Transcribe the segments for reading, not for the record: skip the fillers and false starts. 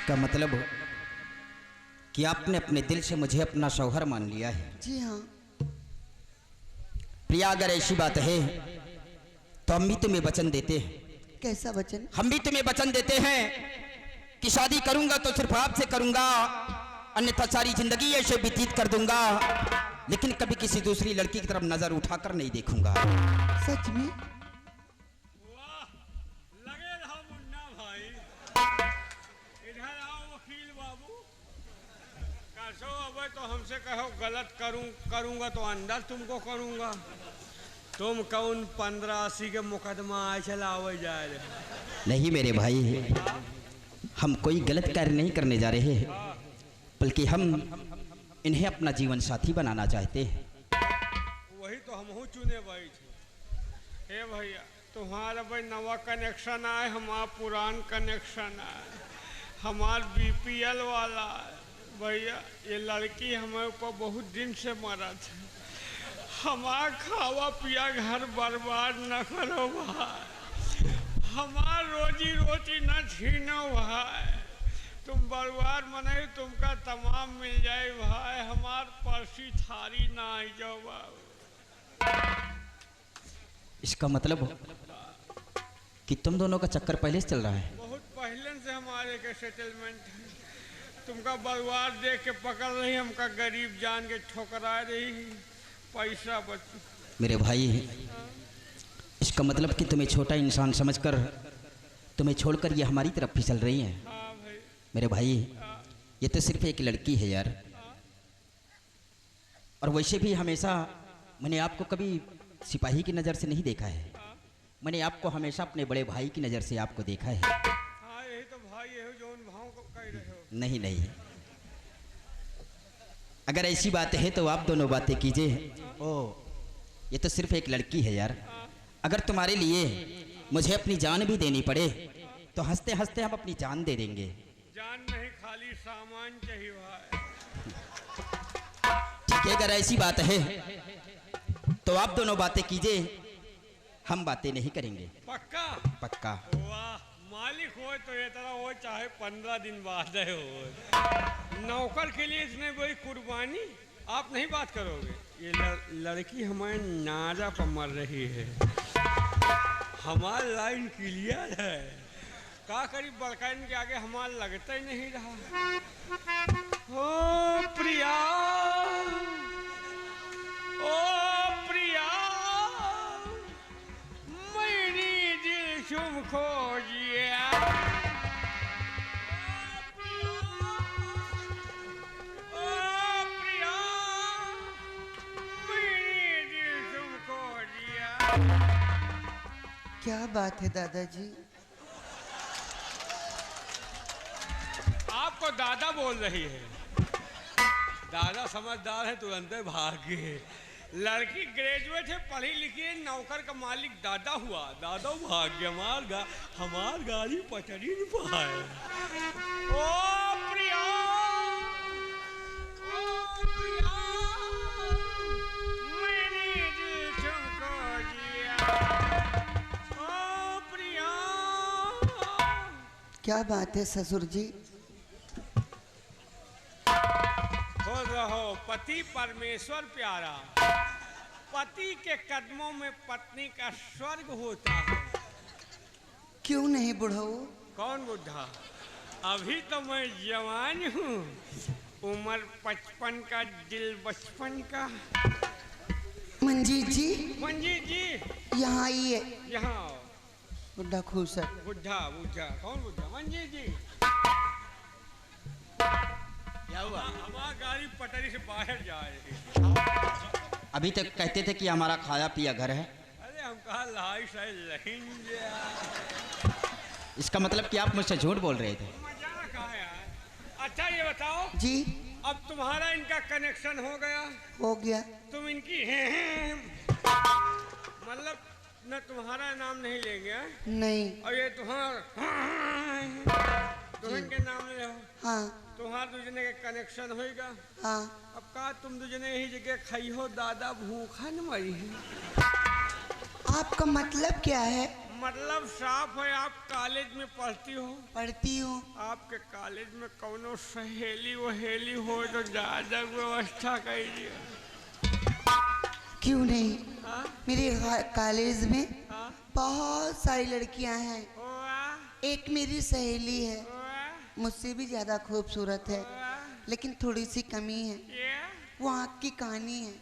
इसका मतलब कि आपने अपने दिल से मुझे अपना शौहर मान लिया है। जी हाँ। प्रिया, अगर ऐसी बात है तो हम भी तुम्हें वचन देते हैं। कैसा वचन? हम भी तुम्हें वचन देते हैं कि शादी करूंगा तो सिर्फ आपसे करूंगा, अन्यथा सारी जिंदगी ऐसे व्यतीत कर दूंगा, लेकिन कभी किसी दूसरी लड़की की तरफ नजर उठाकर नहीं देखूंगा। सच में? वाह, लगे रहो मुन्ना भाई। इधर आओ वकील बाबू। कैसो अब तो हमसे कहो गलत करूंगा तो अंदर तुमको करूंगा। तुम कौन 1580 के मुकदमा चलावे जा रहे? नहीं मेरे भाई, हम कोई गलत कार्य नहीं करने जा रहे हैं, बल्कि हम इन्हें अपना जीवन साथी बनाना चाहते हैं। वही तो हम चुने भाई थे। हे भैया, तुम्हारा भाई नवा कनेक्शन आए, हमारा पुरान कनेक्शन आए। हमार बीपीएल वाला भैया, ये लड़की हमारे ऊपर बहुत दिन से मरा था। हमार खावा पिया घर बर्बाद न करो भाई, हमार रोजी रोटी न छीनो भाई। तुम बर्बाद मने तुमका तमाम मिल जाए भाई, हमार परसी थारी ना आई जाओ बाबू। इसका मतलब कि तुम दोनों का चक्कर पहले से चल रहा है? बहुत पहले से हमारे के सेटलमेंट है। तुमका बर्बाद देख के पकड़ रही, हमका गरीब जान के ठोकरा रही, पैसा बच। मेरे भाई, इसका मतलब कि तुम्हें छोटा इंसान समझकर तुम्हें छोड़कर ये हमारी तरफ फिसल रही हैं। हाँ भाई। मेरे भाई, ये तो सिर्फ एक लड़की है यार, और वैसे भी हमेशा मैंने आपको कभी सिपाही की नज़र से नहीं देखा है। मैंने आपको हमेशा अपने बड़े भाई की नज़र से आपको देखा है। हाँ, यही तो भाई है जो उन भाव को कह रहे हो। नहीं नहीं, अगर ऐसी बात है तो आप दोनों बातें कीजिए। ओ, ये तो सिर्फ एक लड़की है यार, अगर तुम्हारे लिए मुझे अपनी जान भी देनी पड़े तो हंसते हंसते हम अपनी जान दे देंगे। जान नहीं, खाली सामान चाहिए भाई। ठीक है, अगर ऐसी बात है तो आप दोनों बातें कीजिए, हम बातें नहीं करेंगे। पक्का? पक्का। वाह, मालिक हो तो ये तरह हो, चाहे 15 दिन बाद हो। नौकर के लिए इसने कोई कुर्बानी आप नहीं बात करोगे? ये लड़की हमारे नाजा पर मर रही है, हमारा लाइन क्लियर है। का करीब बड़काइन के आगे हमारा लगता ही नहीं रहा। ओ प्रिया, ओ प्रिया, मेरी दिल तुम खोजिया। क्या बात है दादाजी? आपको दादा बोल रही है। दादा समझदार है, तुरंत भाग गए। लड़की ग्रेजुएट है, पढ़ी लिखी है, नौकर का मालिक दादा हुआ, दादा भाग गया। हमार गाड़ी पटरी नहीं पाए। ओ प्रिया, ओ प्रिया, मेरी दिल तुमको जिया। ओ प्रिया। क्या बात है ससुर जी? रहो पति परमेश्वर प्यारा, पति के कदमों में पत्नी का स्वर्ग होता है। क्यों नहीं बुढ़ऊ? कौन बुढ़ा? अभी तो मैं जवान हूँ, उम्र 55 का, दिल बचपन का। मंजीत जी, मंजीत जी, यहाँ आइए। यहाँ। बुढ़ा खुश है। बुढ़ा? बुढ़ा कौन बुढ़ा? मंजीत जी, क्या हुआ? हमारा गाड़ी पटरी से बाहर जा रही है। अभी तक कहते थे कि हमारा खाया पिया घर है। अरे हम कहा लाई शायद लहेंगे। इसका मतलब कि आप मुझसे झूठ बोल रहे थे। मजाक कहा यार। अच्छा ये बताओ जी। अब तुम्हारा इनका कनेक्शन हो गया? हो गया। तुम इनकी हैं मतलब न तुम्हारा नाम नहीं लेंगे? नहीं। और ये तुम्हारा तुम इनके नाम ले हो? हाँ। तुम्हारा दूजने के कनेक्शन होगा। हाँ। अब कहा तुम दूजने यही जगह खाई हो, दादा भूखा न मरी है। आपका मतलब क्या है? मतलब साफ है आप कॉलेज में पढ़ती हो? पढ़ती हूँ। आपके कॉलेज में कौनो सहेली वहेली हो तो ज्यादा व्यवस्था कीजिए। क्यों नहीं, हाँ? मेरे कॉलेज में हाँ? बहुत सारी लड़कियां हैं। वाह, एक मेरी सहेली है, वाह, मुझसे भी ज्यादा खूबसूरत है, वाह। लेकिन थोड़ी सी कमी है, ये वो आँख की कहानी है।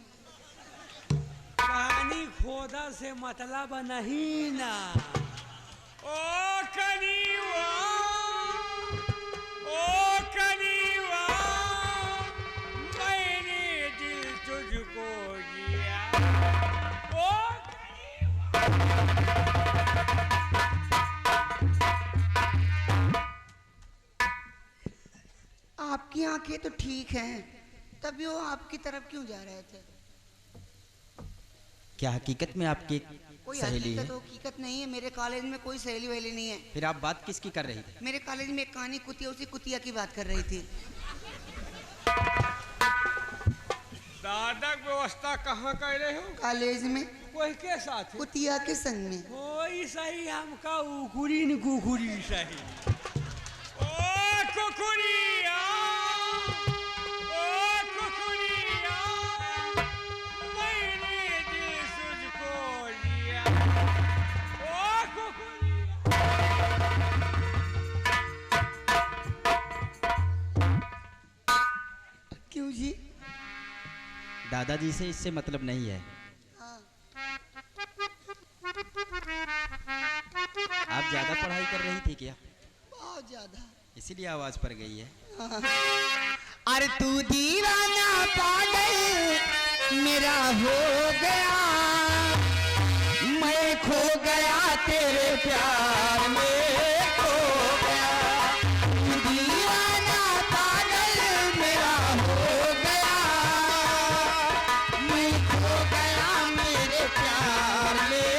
कहानी खोदा से मतलब नहीं ना। ओ कनीवा, ओ कनीवा, मैंने दिल तुझको दिया। ओ आपकी आंखें तो ठीक हैं, तभी वो आपकी तरफ क्यों जा रहे थे? क्या हकीकत में आपकी कोई सहेली है? हकीकत नहीं है, मेरे कॉलेज में कोई सहेली वहेली नहीं है। फिर आप बात किसकी कर रही थी? मेरे कॉलेज में एक कहानी कुतिया, उसी कुतिया की बात कर रही थी। दादा व्यवस्था कहाँ कर रहे हो? कॉलेज में कोई के साथ कुतिया के संग में। कोई सही हमका उकुरी न कुकुरी सही। ओ कुकुरिया, ओ कुकुरिया, मैंने दिल तुझको दिया। ओ कुकुरिया। क्यों जी? दादाजी से इससे मतलब नहीं है। हाँ। आप ज्यादा पढ़ाई कर रही थी क्या? बहुत ज्यादा। इसीलिए आवाज पड़ गई है। अरे तू दीवाना पागल मेरा हो गया, मैं खो गया तेरे प्यार में खो गया। तू दीवाना पागल मेरा हो गया, मैं खो गया मेरे प्यार में।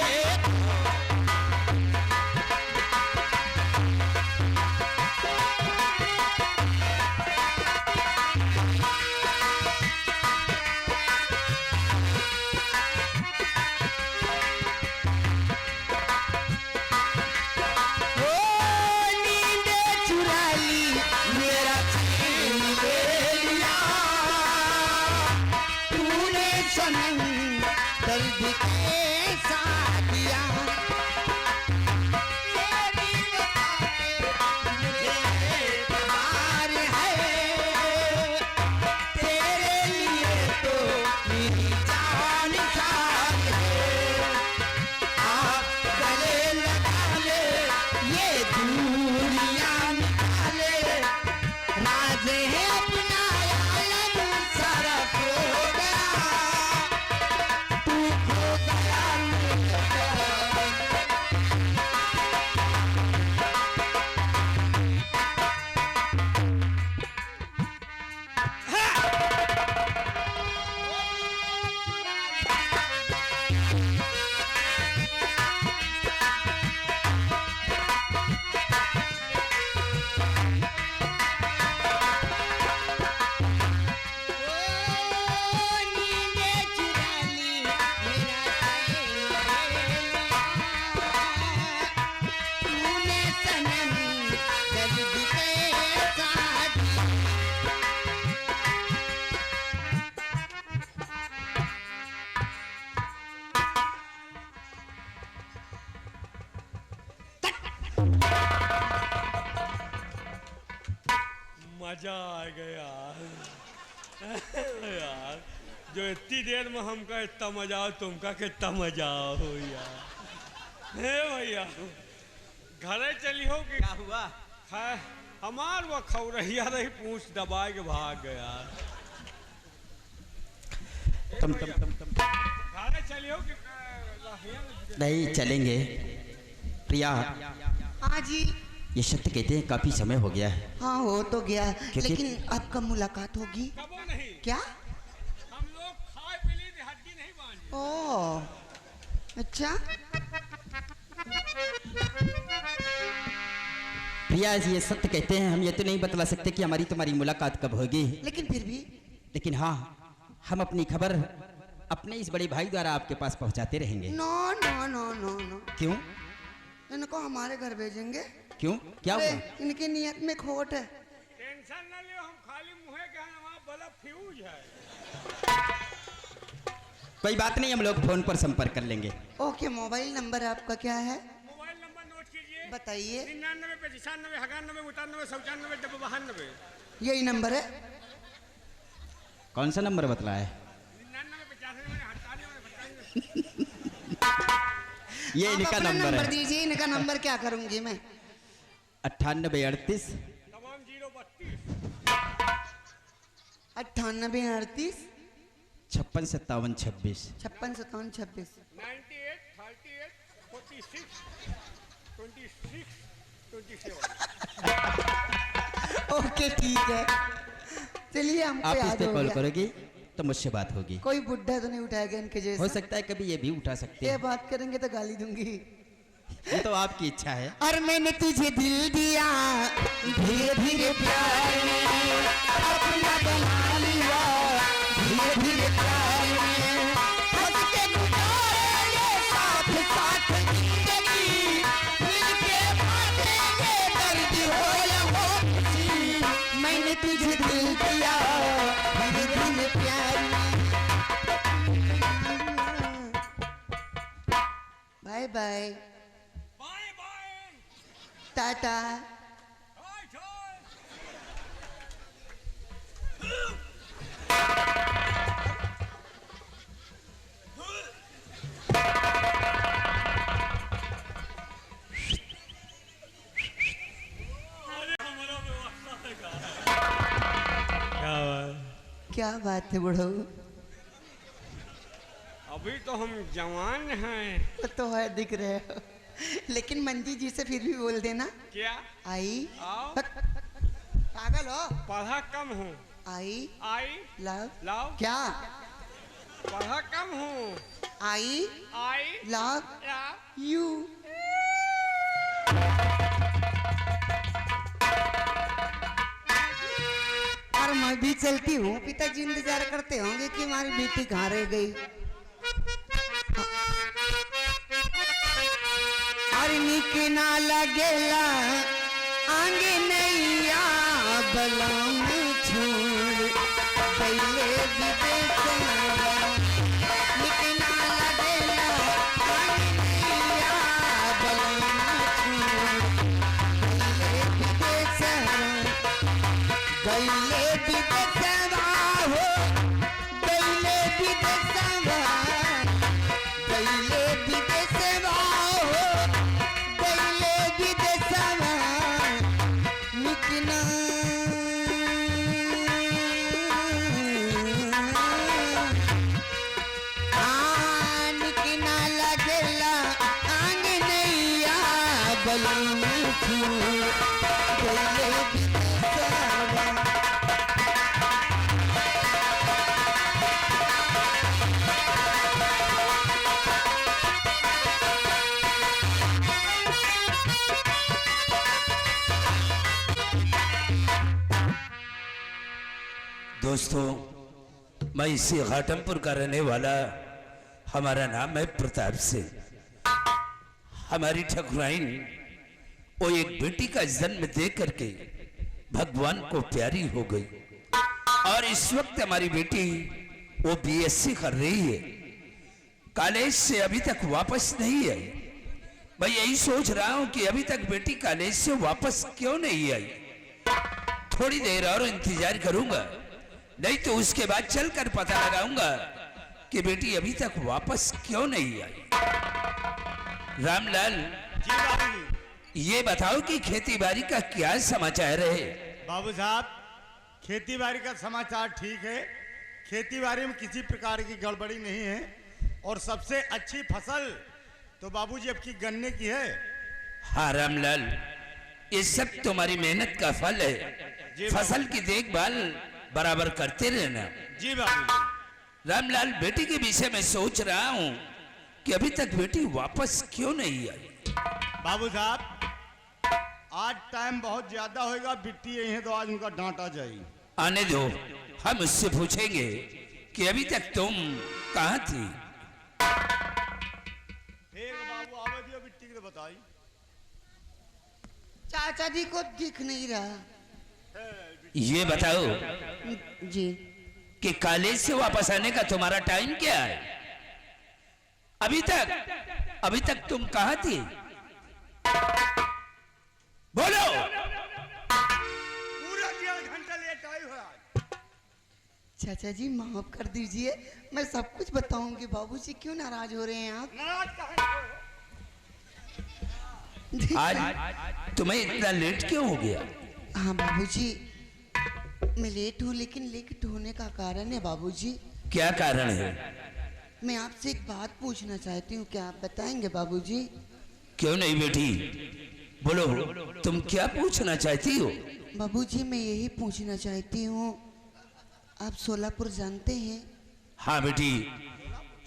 मजा आ गया यार, जो इतनी देर में हमका इतना मजा हो, तुमका कितना मजा हो यार। हे भैया, घरे चली हो कि क्या हुआ? है हमार वो खौरहिया रही, पूछ दबा के भाग गया। तुम घरे चली हो कि नहीं चलेंगे प्रिया। हाँ जी। ये सत्य कहते हैं काफी समय हो गया है। हाँ हो तो गया, क्योंकि- लेकिन अब कब मुलाकात होगी? कबो नहीं, क्या? हम लोग खाए पी ली हड्डी नहीं बांधी। ओ अच्छा। प्रिया ये सत्य कहते हैं, हम ये तो नहीं बतला सकते कि हमारी तुम्हारी मुलाकात कब होगी, लेकिन फिर भी लेकिन हाँ हम अपनी खबर अपने इस बड़े भाई द्वारा आपके पास पहुंचाते रहेंगे। No no no no no. क्यों? इनको हमारे घर भेजेंगे। क्यों, क्या अरे, हुआ? इनकी नियत में खोट है। टेंशन न लियो, हम खाली मुँह के हैं, वहाँ बल्ब फ्यूज है। कोई बात नहीं, हम लोग फोन पर संपर्क कर लेंगे। ओके, मोबाइल नंबर आपका क्या है? मोबाइल नंबर नोट कीजिए। बताइए। 99 पे 96 91 92 95 92। यही नंबर है? कौन सा नंबर बतलाया है? 99 ये आप इनका अपना नंबर है। दीजिए। इनका नंबर क्या करूंगी मैं? 98 38 तमाम 032 98 38 56 57 26। 56 57 26। 98 38 46 26 27। ओके ठीक है, चलिए हमको आप इस याद पे हो कॉल गया। करोगी तो मुझसे बात होगी। कोई बुढ़ा तो नहीं उठाएगा इनके हो जैसा? सकता है कभी ये भी उठा सकते ये हैं, बात करेंगे तो गाली दूंगी। ये तो आपकी इच्छा है। और मैंने तुझे दिल दिया धीरे धीरे प्यार में, अपना बना लिया धीरे धीरे प्यार में, हंस के गुजारेंगे साथ साथ जिंदगी, मिलके बांटेंगे दर्द हो या हो खुशी, मैंने तुझे दिल दिया धीरे धीरे प्यार में। Bye bye, bye bye. टाटा। Hi hi. क्या बात है बुढ़ऊ? अभी तो हम जवान हैं। वो तो है, दिख रहे हो, लेकिन मंजी जी से फिर भी बोल देना। क्या? आई आओ। पागल हो? पढ़ा कम हूँ। आई आई लव लव। क्या? पढ़ा कम हूँ। आई आई लव लव यू। और मैं भी चलती हूँ, पिताजी इंतजार करते होंगे कि हमारी बेटी कहाँ रह गई। और निक ना लगेला आंगे नैया बलम छोड़ पहले विदेश, निक ना लगेला आंगे नैया बलम छोड़ पहले विदेश, गईले विदेशवा हो, गईले विदेशवा, गईले विदेशवा हो, गईले विदेशवा, निक ना निक ना लगेला आंगनैया बलम छोड़ गईले विदेशवा। दोस्तों, मैं इसी घाटमपुर का रहने वाला, हमारा नाम है प्रताप सिंह। हमारी ठकुराइन वो एक बेटी का जन्म दे करके भगवान को प्यारी हो गई, और इस वक्त हमारी बेटी वो बीएससी कर रही है, कॉलेज से अभी तक वापस नहीं आई। मैं यही सोच रहा हूं कि अभी तक बेटी कॉलेज से वापस क्यों नहीं आई। थोड़ी देर और इंतजार करूंगा, नहीं तो उसके बाद चलकर पता लगाऊंगा कि बेटी अभी तक वापस क्यों नहीं आई। रामलाल, जी बाबूजी। ये बताओ कि खेती बाड़ी का क्या समाचार है? बाबू साहब, खेती बाड़ी का समाचार ठीक है, खेती बाड़ी में किसी प्रकार की गड़बड़ी नहीं है, और सबसे अच्छी फसल तो बाबूजी अब की गन्ने की है। हाँ रामलाल, ये सब तुम्हारी मेहनत का फल है। जी फसल की देखभाल बराबर करते रहना। जी बाबूजी। रामलाल, बेटी के विषय में सोच रहा हूँ कि अभी तक बेटी वापस क्यों नहीं आई। बाबू साहब, आज टाइम बहुत ज्यादा होगा, बिट्टी यही है तो आज उनका डांटा जाएगी। आने दो, हम उससे पूछेंगे कि अभी तक तुम कहाँ थी। ठीक बाबू, आवे दियो बिट्टी के तो बताई। चाचा जी को दिख नहीं रहा। ये बताओ जी कि कॉलेज से वापस आने का तुम्हारा टाइम क्या है? अभी तक तुम कहां थी? बोलो। पूरा 1.5 घंटा लेट आई हो आज। चाचा जी माफ कर दीजिए, मैं सब कुछ बताऊंगी। बाबूजी क्यों नाराज हो रहे हैं आप? नाराज कहाँ हो? आज तुम्हें इतना लेट क्यों हो गया? हाँ बाबूजी, मैं लेट हूँ, लेकिन लेट होने का कारण है बाबूजी। क्या कारण है? मैं आपसे एक बात पूछना चाहती हूँ, क्या आप बताएंगे बाबूजी? क्यों नहीं बेटी, बोलो, तुम क्या पूछना चाहती हो? बाबूजी मैं यही पूछना चाहती हूँ, आप सोलापुर जानते हैं? हाँ बेटी,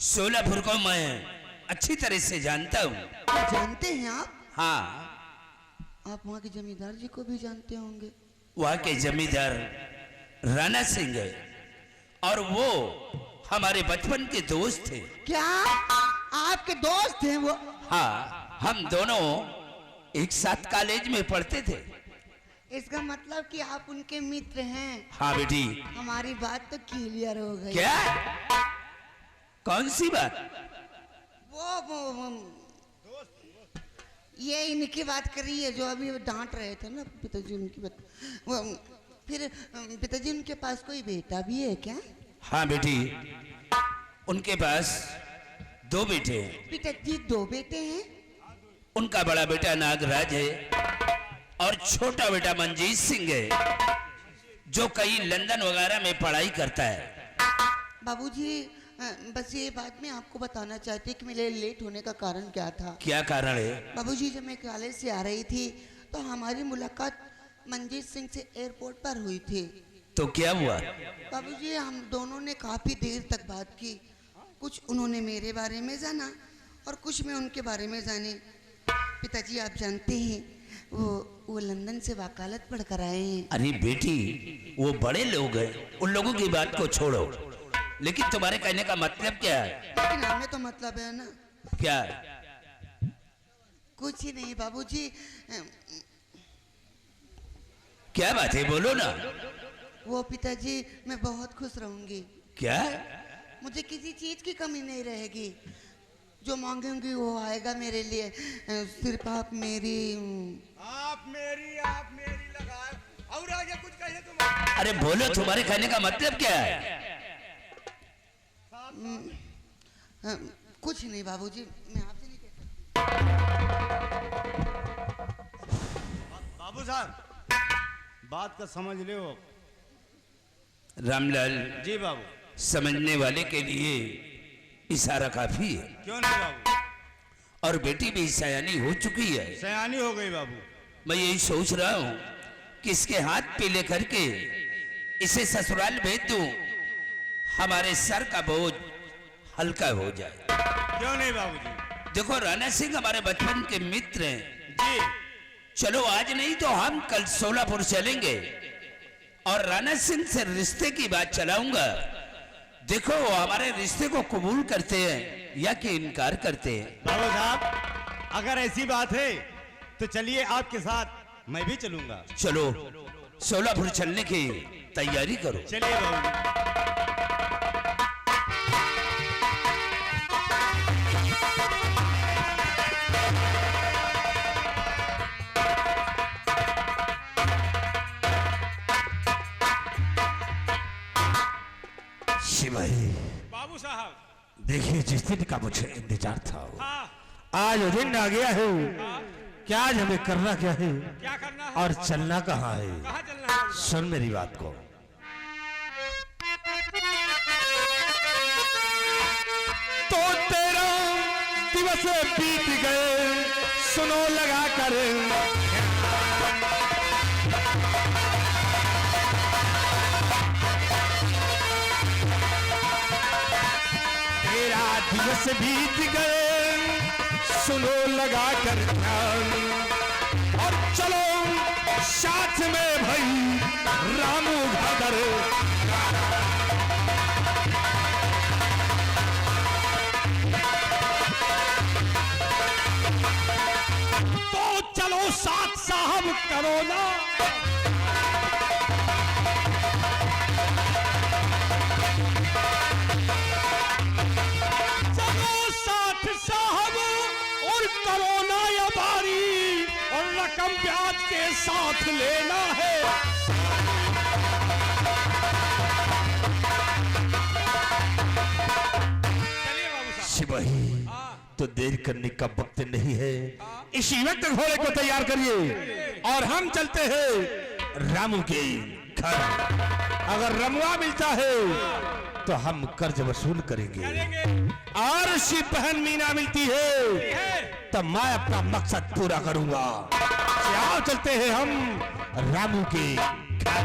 सोलापुर को मैं अच्छी तरह से जानता हूँ। जानते हैं आप? हाँ, आप वहाँ के जमींदार जी को भी जानते होंगे। वहाँ के जमींदार राणा सिंह है और वो हमारे बचपन के दोस्त थे। क्या आपके दोस्त हैं वो? हाँ, हम दोनों एक साथ कॉलेज में पढ़ते थे। इसका मतलब कि आप उनके मित्र हैं। हाँ बेटी। हमारी बात तो क्लियर हो गई। क्या? कौन सी बात? वो ये इनकी बात कर रही है जो अभी डांट रहे थे ना पिताजी उनकी बात। वो फिर पिताजी उनके पास कोई बेटा भी है क्या? हाँ बेटी, उनके पास 2 बेटे हैं। पिताजी 2 बेटे हैं? उनका बड़ा बेटा नागराज है और छोटा बेटा मंजीत सिंह है, जो कहीं लंदन वगैरह में पढ़ाई करता है। बाबूजी बस ये बात मैं आपको बताना चाहती कि मेरे लेट होने का कारण क्या था। क्या कारण है? बाबूजी जब मैं कॉलेज से आ रही थी तो हमारी मुलाकात मंजीत सिंह से एयरपोर्ट पर हुई थी। तो क्या हुआ? बाबूजी हम दोनों ने काफी देर तक बात की। कुछ उन्होंने मेरे बारे में जाना और कुछ मैं उनके बारे में जानी। पिताजी आप जानते हैं वो लंदन से वकालत पढ़ कर आए हैं। अरे बेटी, वो बड़े लोग हैं, उन लोगों की बात को छोड़ो। लेकिन तुम्हारे कहने का मतलब क्या है? लेकिन हमें तो मतलब है ना। क्या? कुछ ही नहीं बाबूजी। क्या बात है, बोलो ना। वो पिताजी मैं बहुत खुश रहूंगी। क्या? मुझे किसी चीज की कमी नहीं रहेगी। जो मांगूंगी वो आएगा मेरे लिए। सिर्फ आप मेरी लगाए और आगे कुछ कहिए तुम। अरे बोलो, तुम्हारे कहने का मतलब क्या है? कुछ नहीं बाबूजी, मैं आपसे नहीं कह सकती। बाबू साहब, बात का समझ ले हो। रामलाल जी बाबू। समझने वाले के लिए इशारा काफी है। क्यों नहीं बाबू? और बेटी भी सयानी हो चुकी है। सयानी हो गई बाबू। मैं यही सोच रहा हूँ कि इसके हाथ पे लेकर के इसे ससुराल भेज दूं, हमारे सर का बोझ हल्का हो जाए। क्यों नहीं बाबूजी? देखो, राणा सिंह हमारे बचपन के मित्र हैं जी। चलो आज नहीं तो हम कल सोलापुर चलेंगे और राणा सिंह से रिश्ते की बात चलाऊंगा। देखो वो हमारे रिश्ते को कबूल करते हैं या कि इनकार करते हैं। बाबू साहब, अगर ऐसी बात है तो चलिए आपके साथ मैं भी चलूंगा। चलो सोलापुर चलने की तैयारी करो। चलिए बाबू। शिवाई, बाबू साहब। देखिए, जिस दिन का मुझे इंतजार था हाँ, आज वो दिन आ गया है। क्या आज हमें करना क्या है क्या करना है? और चलना कहाँ है? कहाँ चलना है? सुन मेरी बात को। तो 13 दिवस बीत गए, सुनो लगा कर। दिवस बीत गए, सुनो लगा कर ध्यान, और चलो साथ में भाई रामू घाघर। तो चलो साथ साहब करो ना। चलो साथ साहब और करो ना या बारी, और रकम ब्याज के साथ लेना है। चलिए बाबू साहब। सिपाही तो देर करने का वक्त नहीं है, इसी वक्त घोड़े को तैयार करिए और हम चलते हैं रामू के घर। अगर रमुआ मिलता है तो हम कर्ज वसूल करेंगे, और शिव बहन मीना मिलती है तब मैं अपना मकसद पूरा करूंगा। आओ चलते हैं हम रामू के घर।